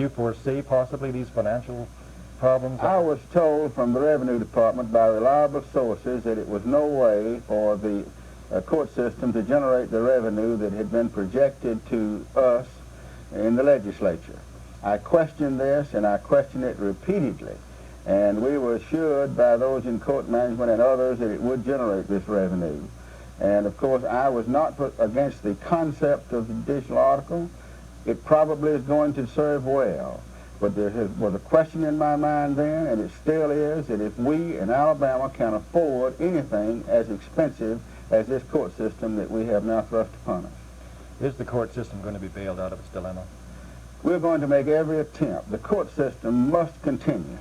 you foresee possibly these financial problems? I was told from the Revenue Department by reliable sources that it was no way for the court system to generate the revenue that had been projected to us in the legislature. I questioned this, and I questioned it repeatedly, and we were assured by those in court management and others that it would generate this revenue. And of course, I was not put against the concept of the judicial article. It probably is going to serve well. But there was a question in my mind then, and it still is, that if we in Alabama can afford anything as expensive as this court system that we have now thrust upon us. Is the court system going to be bailed out of its dilemma? We're going to make every attempt. The court system must continue.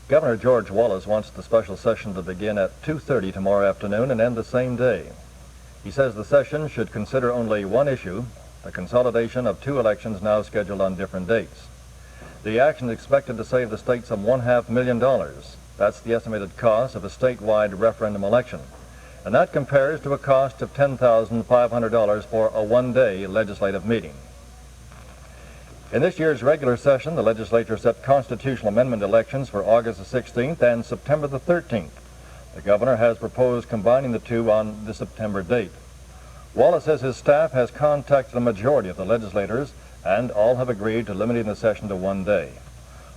Governor George Wallace wants the special session to begin at 2:30 tomorrow afternoon and end the same day. He says the session should consider only one issue, the consolidation of two elections now scheduled on different dates. The action is expected to save the state some $1.5 million. That's the estimated cost of a statewide referendum election. And that compares to a cost of $10,500 for a one-day legislative meeting. In this year's regular session, the legislature set constitutional amendment elections for August the 16th and September the 13th. The governor has proposed combining the two on the September date. Wallace says his staff has contacted a majority of the legislators, and all have agreed to limiting the session to one day.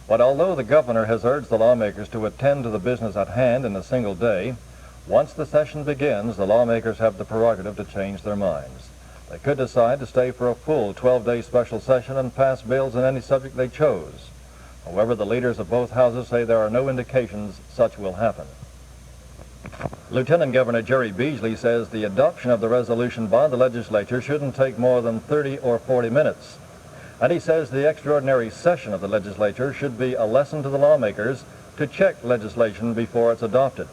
But although the governor has urged the lawmakers to attend to the business at hand in a single day, once the session begins, the lawmakers have the prerogative to change their minds. They could decide to stay for a full 12-day special session and pass bills on any subject they chose. However, the leaders of both houses say there are no indications such will happen. Lieutenant Governor Jerry Beasley says the adoption of the resolution by the legislature shouldn't take more than 30 or 40 minutes. And he says the extraordinary session of the legislature should be a lesson to the lawmakers to check legislation before it's adopted.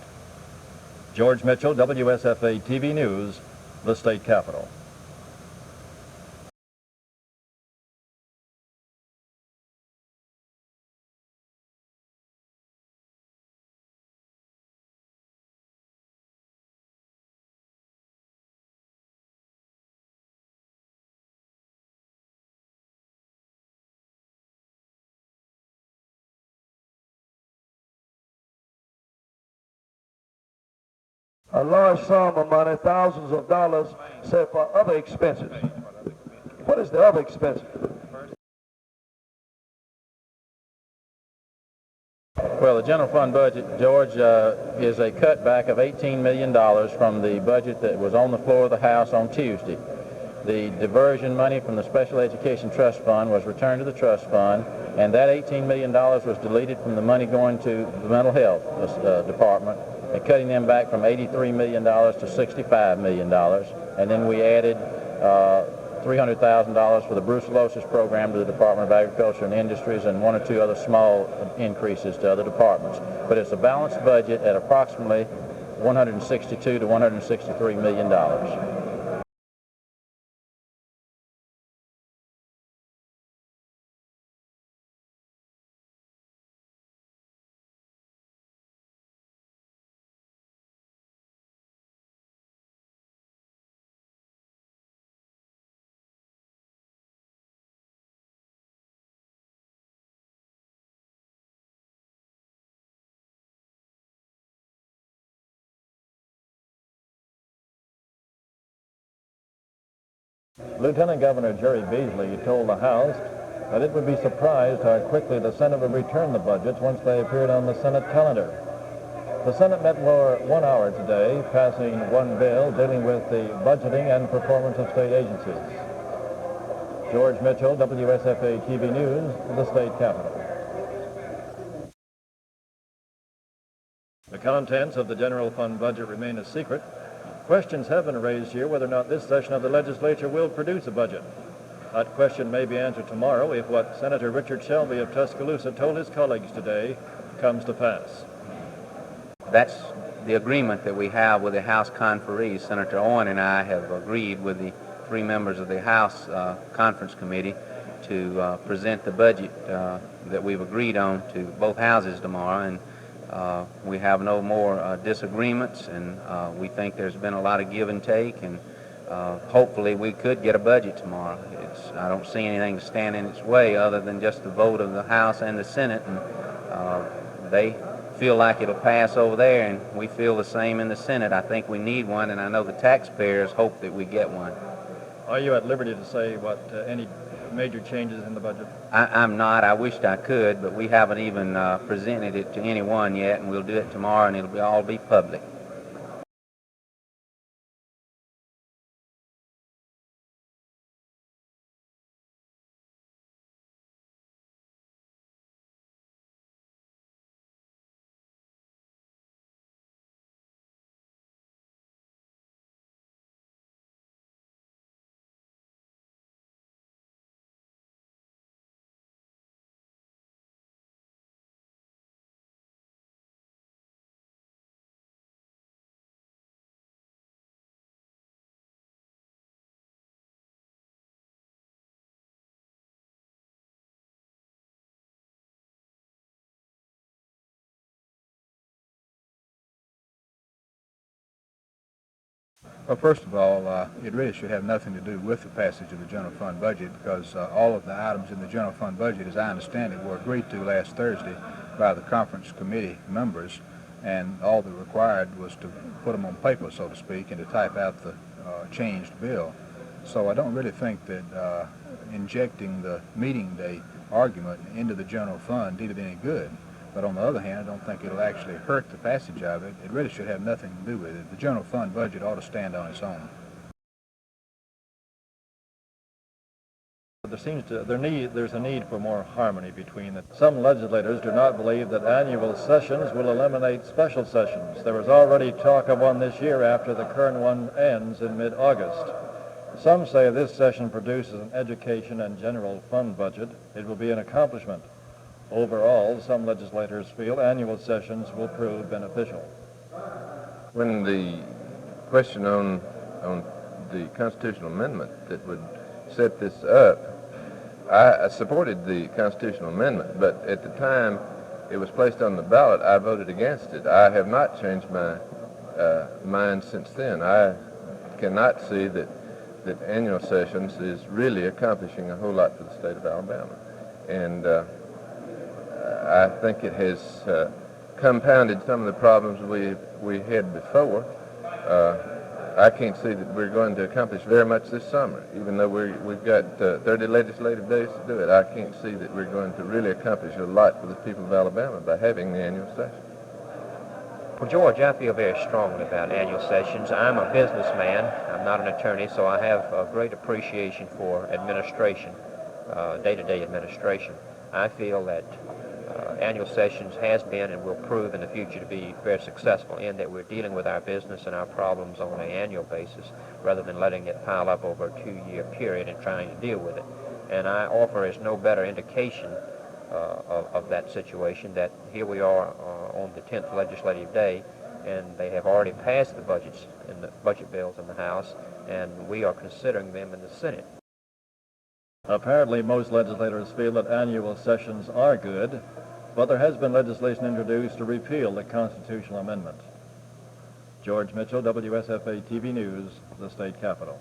George Mitchell, WSFA TV News, the state capitol. A large sum of money, thousands of dollars, set for other expenses. What is the other expense? Well, the general fund budget, George, is a cutback of $18 million from the budget that was on the floor of the House on Tuesday. The diversion money from the Special Education Trust Fund was returned to the trust fund, and that $18 million was deleted from the money going to the Mental Health Department, and cutting them back from $83 million to $65 million. And then we added $300,000 for the brucellosis program to the Department of Agriculture and Industries, and one or two other small increases to other departments. But it's a balanced budget at approximately $162 to $163 million. Lieutenant Governor Jerry Beasley told the House that it would be surprised how quickly the Senate would return the budgets once they appeared on the Senate calendar. The Senate met for 1 hour today, passing one bill dealing with the budgeting and performance of state agencies. George Mitchell, WSFA TV News, the state capitol. The contents of the general fund budget remain a secret, questions have been raised here whether or not this session of the legislature will produce a budget. That question may be answered tomorrow if what Senator Richard Shelby of Tuscaloosa told his colleagues today comes to pass. That's the agreement that we have with the House conferees. Senator Owen and I have agreed with the 3 members of the House Conference Committee to present the budget that we've agreed on to both houses tomorrow, and we have no more disagreements, and we think there's been a lot of give and take, and hopefully we could get a budget tomorrow. I don't see anything to stand in its way other than just the vote of the House and the Senate, and they feel like it'll pass over there, and we feel the same in the Senate. I think we need one, and I know the taxpayers hope that we get one. Are you at liberty to say what any major changes in the budget? I'm not. I wished I could, but we haven't even presented it to anyone yet, and we'll do it tomorrow, and it'll all be public. Well, first of all, it really should have nothing to do with the passage of the general fund budget, because all of the items in the general fund budget, as I understand it, were agreed to last Thursday by the conference committee members, and all that required was to put them on paper, so to speak, and to type out the changed bill. So I don't really think that injecting the meeting day argument into the general fund did it any good. But on the other hand, I don't think it'll actually hurt the passage of it. It really should have nothing to do with it. The general fund budget ought to stand on its own. There's a need for more harmony between them. Some legislators do not believe that annual sessions will eliminate special sessions. There is already talk of one this year after the current one ends in mid-August. Some say this session produces an education and general fund budget. It will be an accomplishment. Overall, some legislators feel annual sessions will prove beneficial. When the question on the constitutional amendment that would set this up, I supported the constitutional amendment, but at the time it was placed on the ballot, I voted against it. I have not changed my mind since then. I cannot see that annual sessions is really accomplishing a whole lot for the state of Alabama. And I think it has compounded some of the problems we had before. I can't see that we're going to accomplish very much this summer, even though we've got 30 legislative days to do it. I can't see that we're going to really accomplish a lot for the people of Alabama by having the annual session. Well, George, I feel very strongly about annual sessions. I'm a businessman. I'm not an attorney, so I have a great appreciation for administration, day-to-day administration. I feel that annual sessions has been and will prove in the future to be very successful in that we're dealing with our business and our problems on an annual basis rather than letting it pile up over a 2-year period and trying to deal with it. And I offer as no better indication of that situation that here we are on the 10th legislative day, and they have already passed the budgets and the budget bills in the House, and we are considering them in the Senate. Apparently, most legislators feel that annual sessions are good, but there has been legislation introduced to repeal the constitutional amendment. George Mitchell, WSFA TV News, the state capitol.